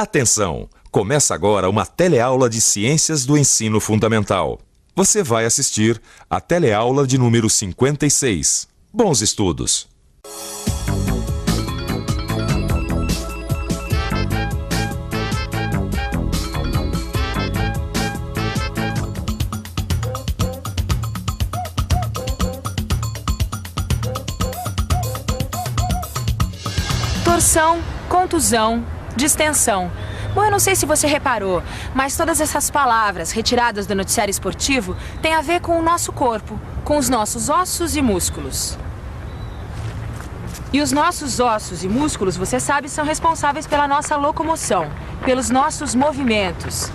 Atenção! Começa agora uma teleaula de Ciências do Ensino Fundamental. Você vai assistir a teleaula de número 56. Bons estudos! Torção, contusão, distensão. Bom, eu não sei se você reparou, mas todas essas palavras retiradas do noticiário esportivo têm a ver com o nosso corpo, com os nossos ossos e músculos. E os nossos ossos e músculos, você sabe, são responsáveis pela nossa locomoção, pelos nossos movimentos.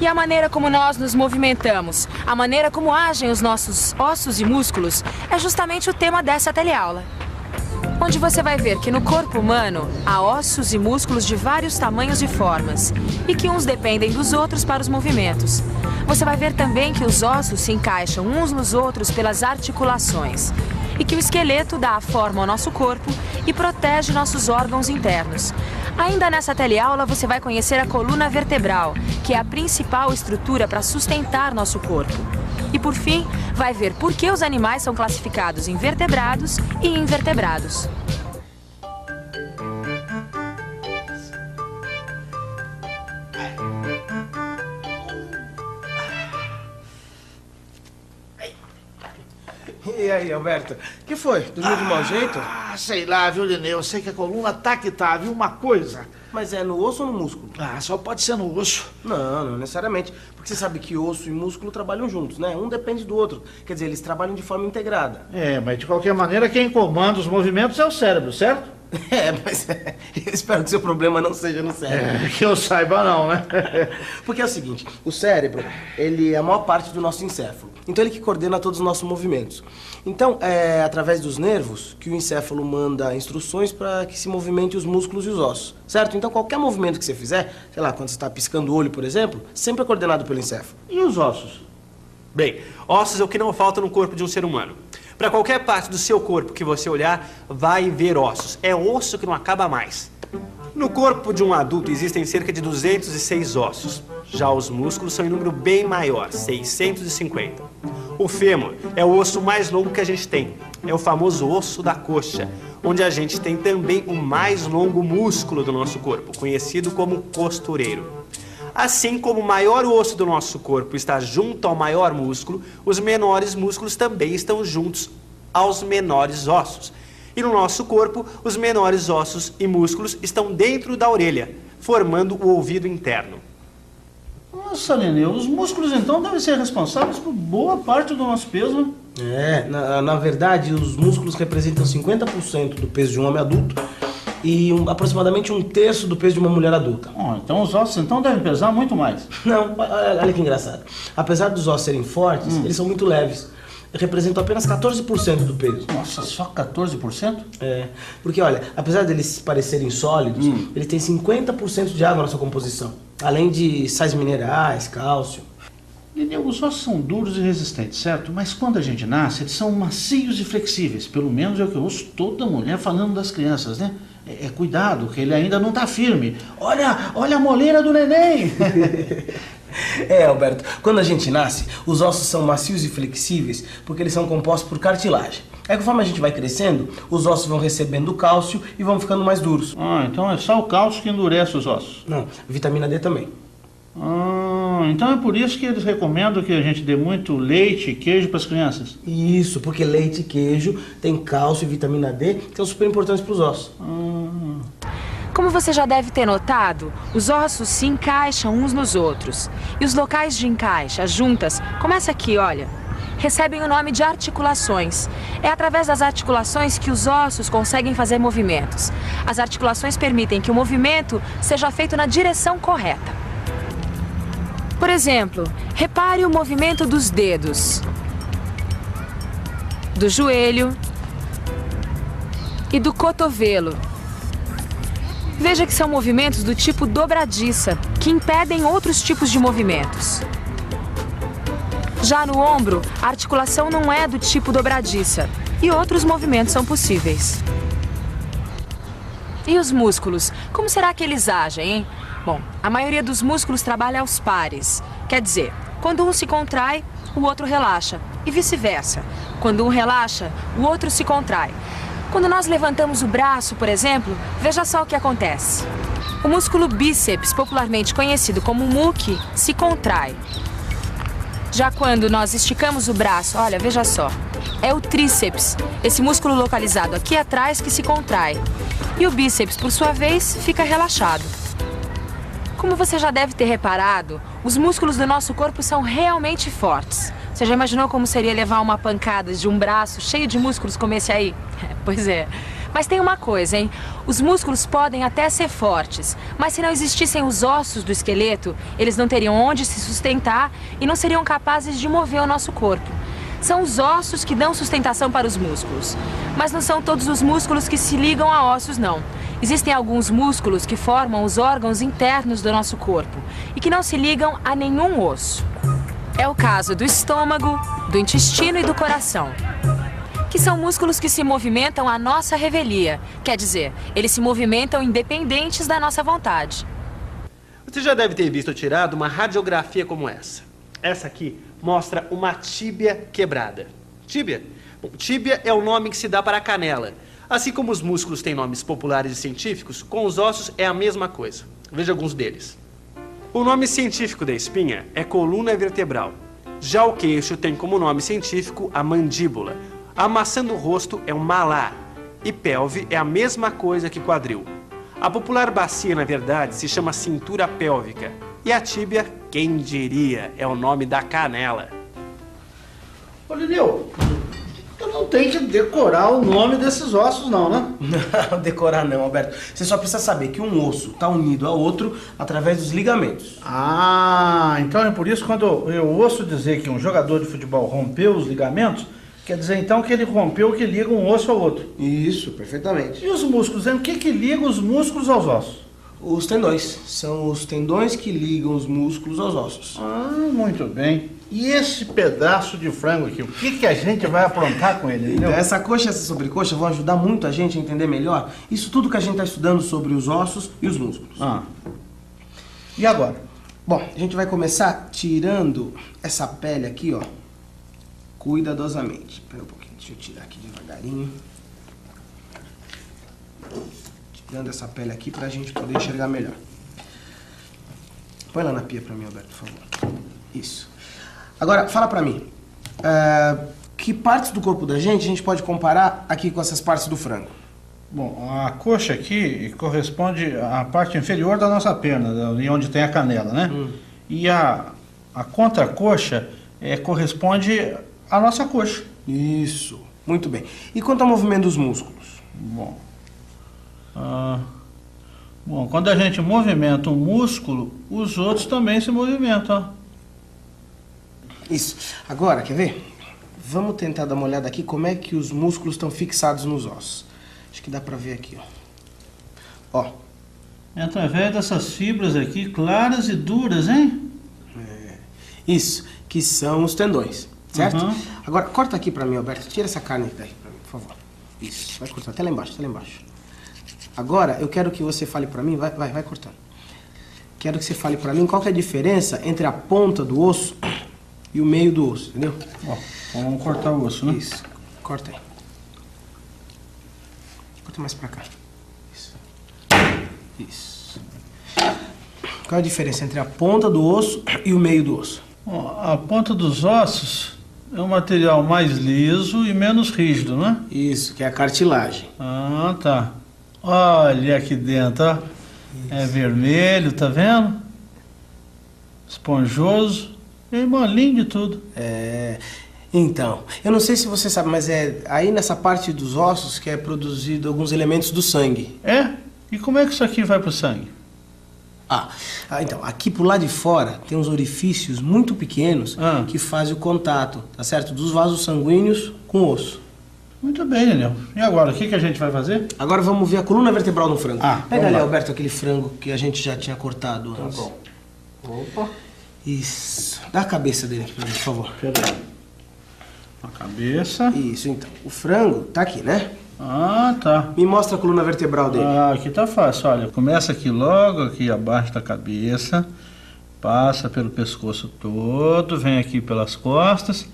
E a maneira como nós nos movimentamos, a maneira como agem os nossos ossos e músculos, é justamente o tema dessa teleaula. Onde você vai ver que no corpo humano há ossos e músculos de vários tamanhos e formas, e que uns dependem dos outros para os movimentos. Você vai ver também que os ossos se encaixam uns nos outros pelas articulações, e que o esqueleto dá a forma ao nosso corpo e protege nossos órgãos internos. Ainda nessa teleaula você vai conhecer a coluna vertebral, que é a principal estrutura para sustentar nosso corpo. E por fim, vai ver por que os animais são classificados em vertebrados e invertebrados. E aí, Alberto? Que foi? Dormiu de mau jeito? Sei lá, viu, Lineu? Eu sei que a coluna tá que tá, viu? Uma coisa. Mas é no osso ou no músculo? Só pode ser no osso. Não necessariamente. Porque você sabe que osso e músculo trabalham juntos, né? Um depende do outro. Quer dizer, eles trabalham de forma integrada. Mas de qualquer maneira, quem comanda os movimentos é o cérebro, certo? Mas eu espero que seu problema não seja no cérebro. Que eu saiba não, né? Porque é o seguinte, o cérebro, ele é a maior parte do nosso encéfalo. Então ele que coordena todos os nossos movimentos. Então, é através dos nervos que o encéfalo manda instruções para que se movimente os músculos e os ossos, certo? Então qualquer movimento que você fizer, sei lá, quando você está piscando o olho, por exemplo, sempre é coordenado pelo encéfalo. E os ossos? Bem, ossos é o que não falta no corpo de um ser humano. Para qualquer parte do seu corpo que você olhar, vai ver ossos. É osso que não acaba mais. No corpo de um adulto existem cerca de 206 ossos. Já os músculos são em número bem maior, 650. O fêmur é o osso mais longo que a gente tem. É o famoso osso da coxa, onde a gente tem também o mais longo músculo do nosso corpo, conhecido como costureiro. Assim como o maior osso do nosso corpo está junto ao maior músculo, os menores músculos também estão juntos aos menores ossos. E no nosso corpo, os menores ossos e músculos estão dentro da orelha, formando o ouvido interno. Nossa, Nenê, os músculos então devem ser responsáveis por boa parte do nosso peso, né? Na verdade, os músculos representam 50% do peso de um homem adulto e aproximadamente 1/3 do peso de uma mulher adulta. Então os ossos então devem pesar muito mais. Não, olha que engraçado. Apesar dos ossos serem fortes, eles são muito leves. Representam apenas 14% do peso. Nossa, só 14%? Porque olha, apesar deles parecerem sólidos, eles têm 50% de água na sua composição. Além de sais minerais, cálcio. Nenê, os ossos são duros e resistentes, certo? Mas quando a gente nasce, eles são macios e flexíveis. Pelo menos é o que eu ouço toda mulher falando das crianças, né? Cuidado, que ele ainda não tá firme. Olha a moleira do neném! Alberto, quando a gente nasce, os ossos são macios e flexíveis porque eles são compostos por cartilagem. Aí conforme a gente vai crescendo, os ossos vão recebendo cálcio e vão ficando mais duros. Então é só o cálcio que endurece os ossos? Não, vitamina D também. Então é por isso que eles recomendam que a gente dê muito leite e queijo para as crianças? Isso, porque leite e queijo tem cálcio e vitamina D que são super importantes para os ossos. Como você já deve ter notado, os ossos se encaixam uns nos outros. E os locais de encaixe, as juntas, começa aqui, olha, recebem o nome de articulações. É através das articulações que os ossos conseguem fazer movimentos. As articulações permitem que o movimento seja feito na direção correta. Por exemplo, repare o movimento dos dedos, do joelho e do cotovelo. Veja que são movimentos do tipo dobradiça, que impedem outros tipos de movimentos. Já no ombro, a articulação não é do tipo dobradiça e outros movimentos são possíveis. E os músculos? Como será que eles agem, hein? Bom, a maioria dos músculos trabalha aos pares. Quer dizer, quando um se contrai, o outro relaxa. E vice-versa. Quando um relaxa, o outro se contrai. Quando nós levantamos o braço, por exemplo, veja só o que acontece. O músculo bíceps, popularmente conhecido como muque, se contrai. Já quando nós esticamos o braço, olha, veja só, é o tríceps, esse músculo localizado aqui atrás que se contrai. E o bíceps, por sua vez, fica relaxado. Como você já deve ter reparado, os músculos do nosso corpo são realmente fortes. Você já imaginou como seria levar uma pancada de um braço cheio de músculos como esse aí? Pois é. Mas tem uma coisa, hein? Os músculos podem até ser fortes, mas se não existissem os ossos do esqueleto, eles não teriam onde se sustentar e não seriam capazes de mover o nosso corpo. São os ossos que dão sustentação para os músculos. Mas não são todos os músculos que se ligam a ossos, não. Existem alguns músculos que formam os órgãos internos do nosso corpo e que não se ligam a nenhum osso. É o caso do estômago, do intestino e do coração, que são músculos que se movimentam à nossa revelia. Quer dizer, eles se movimentam independentes da nossa vontade. Você já deve ter visto tirado uma radiografia como essa. Essa aqui mostra uma tíbia quebrada. Tíbia? Bom, tíbia é o nome que se dá para a canela. Assim como os músculos têm nomes populares e científicos, com os ossos é a mesma coisa. Veja alguns deles. O nome científico da espinha é coluna vertebral. Já o queixo tem como nome científico a mandíbula. A maçã do rosto é um malar. E pelve é a mesma coisa que quadril. A popular bacia, na verdade, se chama cintura pélvica. E a tíbia, quem diria, é o nome da canela. Ô, Lineu, eu não tenho que decorar o nome desses ossos não, né? Não, decorar não, Alberto. Você só precisa saber que um osso está unido a outro através dos ligamentos. Ah, então é por isso que quando eu ouço dizer que um jogador de futebol rompeu os ligamentos, quer dizer então que ele rompeu o que liga um osso ao outro. Isso, perfeitamente. E os músculos, o que liga os músculos aos ossos? Os tendões. São os tendões que ligam os músculos aos ossos. Ah, muito bem. E esse pedaço de frango aqui, o que a gente vai aprontar com ele? Então, essa coxa e essa sobrecoxa vão ajudar muito a gente a entender melhor isso tudo que a gente está estudando sobre os ossos e os músculos. Ah. E agora? Bom, a gente vai começar tirando essa pele aqui, ó, cuidadosamente. Espera um pouquinho, deixa eu tirar aqui devagarinho. Tirando essa pele aqui pra gente poder enxergar melhor. Põe lá na pia pra mim, Alberto, por favor. Isso. Agora, fala pra mim, que partes do corpo da gente a gente pode comparar aqui com essas partes do frango? Bom, a coxa aqui corresponde à parte inferior da nossa perna, ali onde tem a canela, né? E a contracoxa corresponde à nossa coxa. Isso, muito bem. E quanto ao movimento dos músculos? Bom, quando a gente movimenta um músculo, os outros também se movimentam. Isso. Agora, quer ver? Vamos tentar dar uma olhada aqui como é que os músculos estão fixados nos ossos. Acho que dá pra ver aqui, ó. É através dessas fibras aqui, claras e duras, hein? Isso, que são os tendões, certo? Uhum. Agora, corta aqui pra mim, Alberto. Tira essa carne daí pra mim, por favor. Isso, vai cortar até lá embaixo, até lá embaixo. Agora, eu quero que você fale pra mim, vai cortando. Quero que você fale pra mim qual que é a diferença entre a ponta do osso e o meio do osso, entendeu? Ó, vamos cortar o osso, né? Isso, corta aí. Corta mais pra cá. Isso. Isso. Qual é a diferença entre a ponta do osso e o meio do osso? Ó, a ponta dos ossos é um material mais liso e menos rígido, né? Isso, que é a cartilagem. Ah, tá. Olha aqui dentro, ó. É vermelho, tá vendo? Esponjoso e molinho de tudo. Então, eu não sei se você sabe, mas é aí nessa parte dos ossos que é produzido alguns elementos do sangue. É? E como é que isso aqui vai pro sangue? Então, aqui pro lado de fora tem uns orifícios muito pequenos que fazem o contato, tá certo? Dos vasos sanguíneos com o osso. Muito bem, Daniel. E agora, o que a gente vai fazer? Agora vamos ver a coluna vertebral no frango. Pega ali, lá. Alberto, aquele frango que a gente já tinha cortado antes. Tá bom. Opa. Isso. Dá a cabeça dele aqui pra mim, por favor. A cabeça. Isso, então. O frango tá aqui, né? Ah, tá. Me mostra a coluna vertebral dele. Ah, aqui tá fácil, olha. Começa aqui logo, aqui abaixo da cabeça, passa pelo pescoço todo, vem aqui pelas costas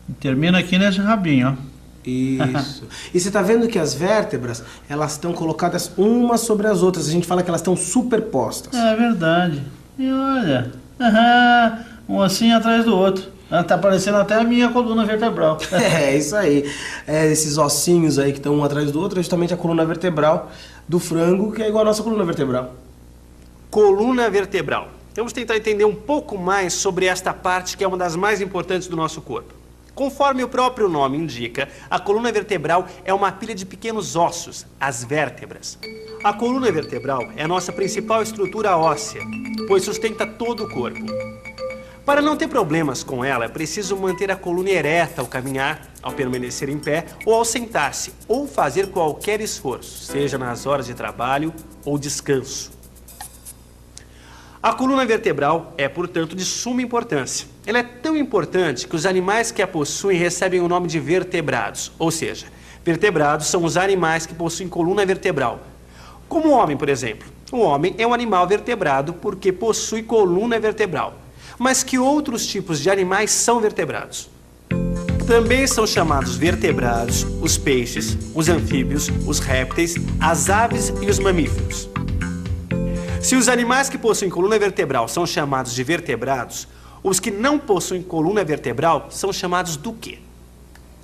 e termina aqui nesse rabinho, ó. Isso. E você tá vendo que as vértebras, elas estão colocadas umas sobre as outras. A gente fala que elas estão superpostas. É verdade. E olha, um assim atrás do outro. Tá parecendo até a minha coluna vertebral. É, isso aí. Esses ossinhos aí que estão um atrás do outro é justamente a coluna vertebral do frango, que é igual a nossa coluna vertebral. Coluna vertebral. Vamos tentar entender um pouco mais sobre esta parte que é uma das mais importantes do nosso corpo. Conforme o próprio nome indica, a coluna vertebral é uma pilha de pequenos ossos, as vértebras. A coluna vertebral é a nossa principal estrutura óssea, pois sustenta todo o corpo. Para não ter problemas com ela, é preciso manter a coluna ereta ao caminhar, ao permanecer em pé ou ao sentar-se, ou fazer qualquer esforço, seja nas horas de trabalho ou descanso. A coluna vertebral é, portanto, de suma importância. Ela é tão importante que os animais que a possuem recebem o nome de vertebrados, ou seja, vertebrados são os animais que possuem coluna vertebral. Como o homem, por exemplo. O homem é um animal vertebrado porque possui coluna vertebral. Mas que outros tipos de animais são vertebrados? Também são chamados vertebrados os peixes, os anfíbios, os répteis, as aves e os mamíferos. Se os animais que possuem coluna vertebral são chamados de vertebrados, os que não possuem coluna vertebral são chamados do quê?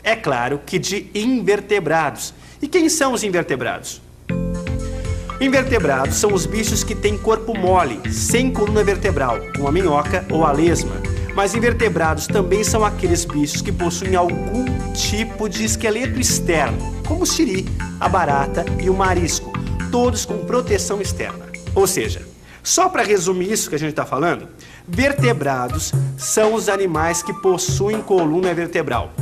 É claro que de invertebrados. E quem são os invertebrados? Invertebrados são os bichos que têm corpo mole, sem coluna vertebral, como a minhoca ou a lesma. Mas invertebrados também são aqueles bichos que possuem algum tipo de esqueleto externo, como o siri, a barata e o marisco, todos com proteção externa. Ou seja, só para resumir isso que a gente está falando, vertebrados são os animais que possuem coluna vertebral.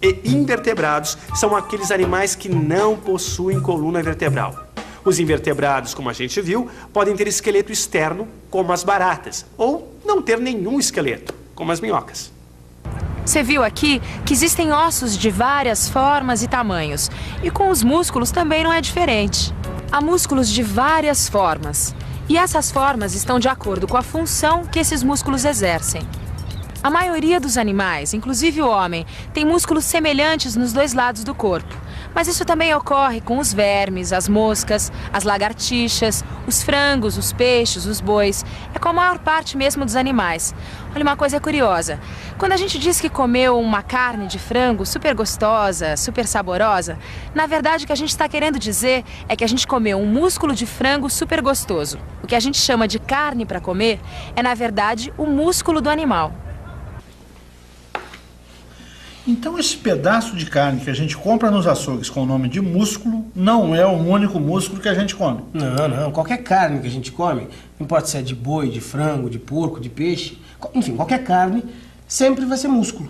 E invertebrados são aqueles animais que não possuem coluna vertebral. Os invertebrados, como a gente viu, podem ter esqueleto externo, como as baratas, ou não ter nenhum esqueleto, como as minhocas. Você viu aqui que existem ossos de várias formas e tamanhos. E com os músculos também não é diferente. Há músculos de várias formas. E essas formas estão de acordo com a função que esses músculos exercem. A maioria dos animais, inclusive o homem, tem músculos semelhantes nos dois lados do corpo. Mas isso também ocorre com os vermes, as moscas, as lagartixas, os frangos, os peixes, os bois. É com a maior parte mesmo dos animais. Olha, uma coisa curiosa. Quando a gente diz que comeu uma carne de frango super gostosa, super saborosa, na verdade o que a gente está querendo dizer é que a gente comeu um músculo de frango super gostoso. O que a gente chama de carne para comer é, na verdade, o músculo do animal. Então esse pedaço de carne que a gente compra nos açougues com o nome de músculo não é o único músculo que a gente come. Não. Qualquer carne que a gente come, não importa se é de boi, de frango, de porco, de peixe, enfim, qualquer carne sempre vai ser músculo.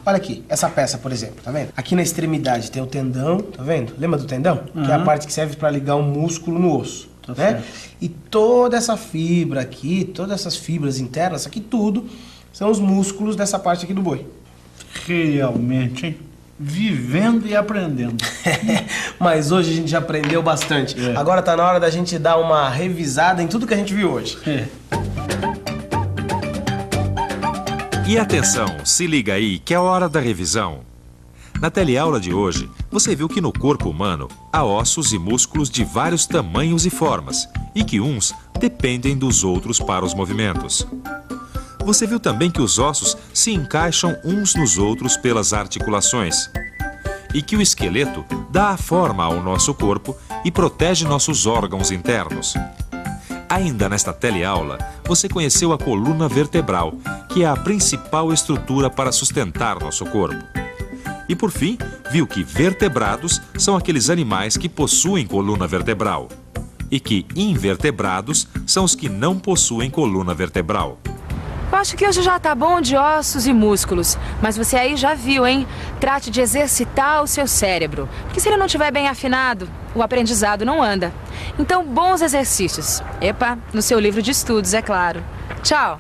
Olha aqui, essa peça, por exemplo, tá vendo? Aqui na extremidade tem o tendão, tá vendo? Lembra do tendão? Que é a parte que serve para ligar um músculo no osso, Tá né? certo. E toda essa fibra aqui, todas essas fibras internas, isso aqui tudo, são os músculos dessa parte aqui do boi. Realmente, hein? Vivendo e aprendendo. Mas hoje a gente já aprendeu bastante. Agora tá na hora da gente dar uma revisada em tudo que a gente viu hoje. E atenção, se liga aí que é hora da revisão. Na teleaula de hoje, você viu que no corpo humano há ossos e músculos de vários tamanhos e formas, e que uns dependem dos outros para os movimentos. Você viu também que os ossos se encaixam uns nos outros pelas articulações, e que o esqueleto dá a forma ao nosso corpo e protege nossos órgãos internos. Ainda nesta teleaula, você conheceu a coluna vertebral, que é a principal estrutura para sustentar nosso corpo. E por fim, viu que vertebrados são aqueles animais que possuem coluna vertebral, e que invertebrados são os que não possuem coluna vertebral. Eu acho que hoje já tá bom de ossos e músculos, mas você aí já viu, hein? Trate de exercitar o seu cérebro, porque se ele não estiver bem afinado, o aprendizado não anda. Então, bons exercícios. Epa, no seu livro de estudos, é claro. Tchau!